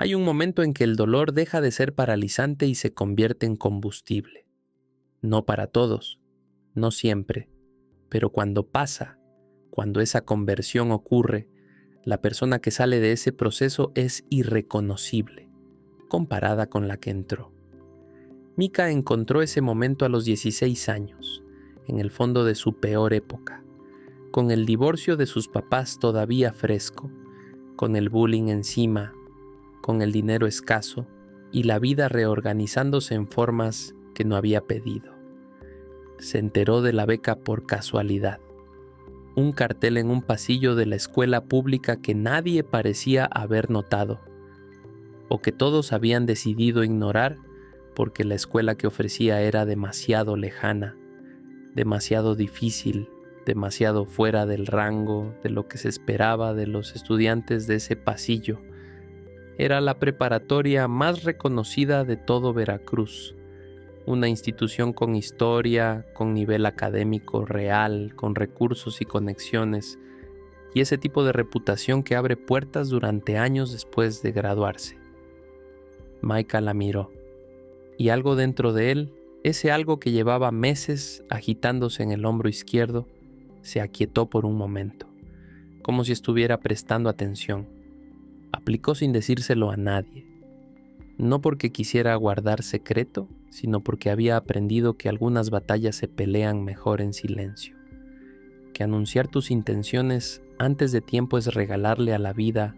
Hay un momento en que el dolor deja de ser paralizante y se convierte en combustible. No para todos, no siempre, pero cuando pasa, cuando esa conversión ocurre, la persona que sale de ese proceso es irreconocible, comparada con la que entró. Mika encontró ese momento a los 16 años, en el fondo de su peor época, con el divorcio de sus papás todavía fresco, con el bullying encima, con el dinero escaso y la vida reorganizándose en formas que no había pedido. Se enteró de la beca por casualidad. Un cartel en un pasillo de la escuela pública que nadie parecía haber notado, o que todos habían decidido ignorar porque la escuela que ofrecía era demasiado lejana, demasiado difícil, demasiado fuera del rango de lo que se esperaba de los estudiantes de ese pasillo. Era la preparatoria más reconocida de todo Veracruz, una institución con historia, con nivel académico real, con recursos y conexiones, y ese tipo de reputación que abre puertas durante años después de graduarse. Mika la miró, y algo dentro de él, ese algo que llevaba meses agitándose en el hombro izquierdo, se aquietó por un momento, como si estuviera prestando atención. Aplicó sin decírselo a nadie, no porque quisiera guardar secreto, sino porque había aprendido que algunas batallas se pelean mejor en silencio, que anunciar tus intenciones antes de tiempo es regalarle a la vida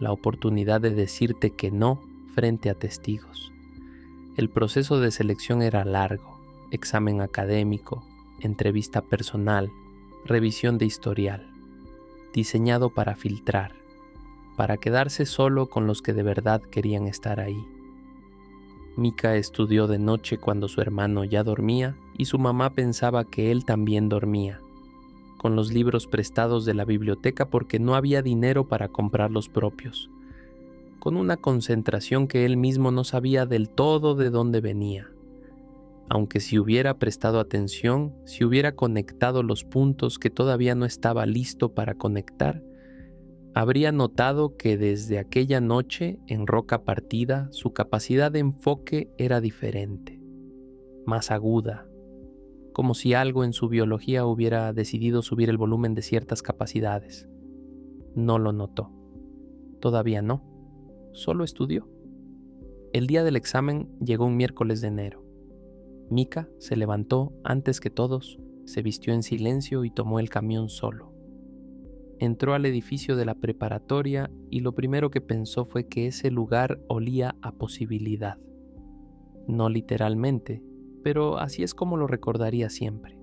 la oportunidad de decirte que no frente a testigos. El proceso de selección era largo, examen académico, entrevista personal, revisión de historial, diseñado para filtrar, para quedarse solo con los que de verdad querían estar ahí. Mika estudió de noche cuando su hermano ya dormía y su mamá pensaba que él también dormía, con los libros prestados de la biblioteca porque no había dinero para comprar los propios, con una concentración que él mismo no sabía del todo de dónde venía. Aunque si hubiera prestado atención, si hubiera conectado los puntos que todavía no estaba listo para conectar, habría notado que desde aquella noche en Roca Partida su capacidad de enfoque era diferente, más aguda, como si algo en su biología hubiera decidido subir el volumen de ciertas capacidades. No lo notó. Todavía no. Solo estudió. El día del examen llegó un miércoles de enero. Mika se levantó antes que todos, se vistió en silencio y tomó el camión solo. Entró al edificio de la preparatoria y lo primero que pensó fue que ese lugar olía a posibilidad. No literalmente, pero así es como lo recordaría siempre.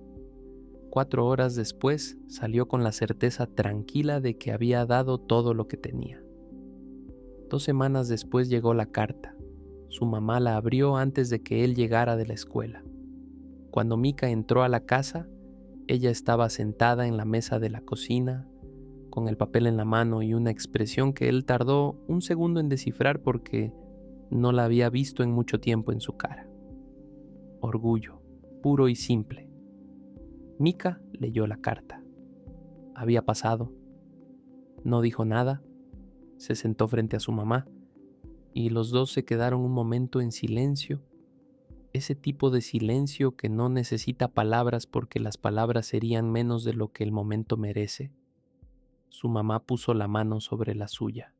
4 horas después salió con la certeza tranquila de que había dado todo lo que tenía. 2 semanas después llegó la carta. Su mamá la abrió antes de que él llegara de la escuela. Cuando Mika entró a la casa, ella estaba sentada en la mesa de la cocina, con el papel en la mano y una expresión que él tardó un segundo en descifrar porque no la había visto en mucho tiempo en su cara. Orgullo, puro y simple. Mika leyó la carta. Había pasado. No dijo nada. Se sentó frente a su mamá y los dos se quedaron un momento en silencio. Ese tipo de silencio que no necesita palabras porque las palabras serían menos de lo que el momento merece. Su mamá puso la mano sobre la suya,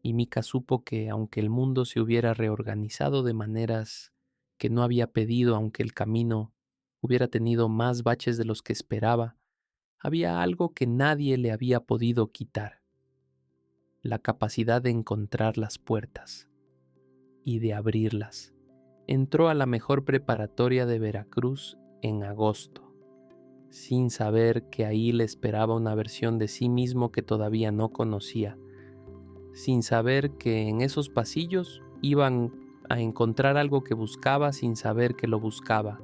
y Mika supo que aunque el mundo se hubiera reorganizado de maneras que no había pedido, aunque el camino hubiera tenido más baches de los que esperaba, había algo que nadie le había podido quitar: la capacidad de encontrar las puertas y de abrirlas. Entró a la mejor preparatoria de Veracruz en agosto, sin saber que ahí le esperaba una versión de sí mismo que todavía no conocía, sin saber que en esos pasillos iban a encontrar algo que buscaba sin saber que lo buscaba,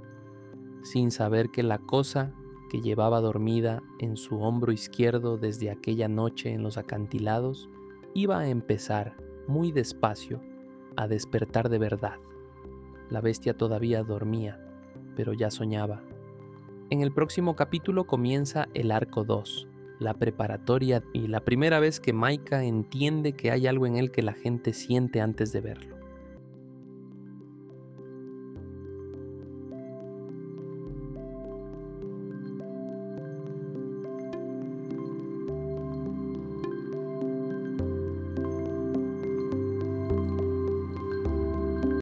sin saber que la cosa que llevaba dormida en su hombro izquierdo desde aquella noche en los acantilados iba a empezar, muy despacio, a despertar de verdad. La bestia todavía dormía, pero ya soñaba. En el próximo capítulo comienza el arco 2, la preparatoria y la primera vez que Maika entiende que hay algo en él que la gente siente antes de verlo.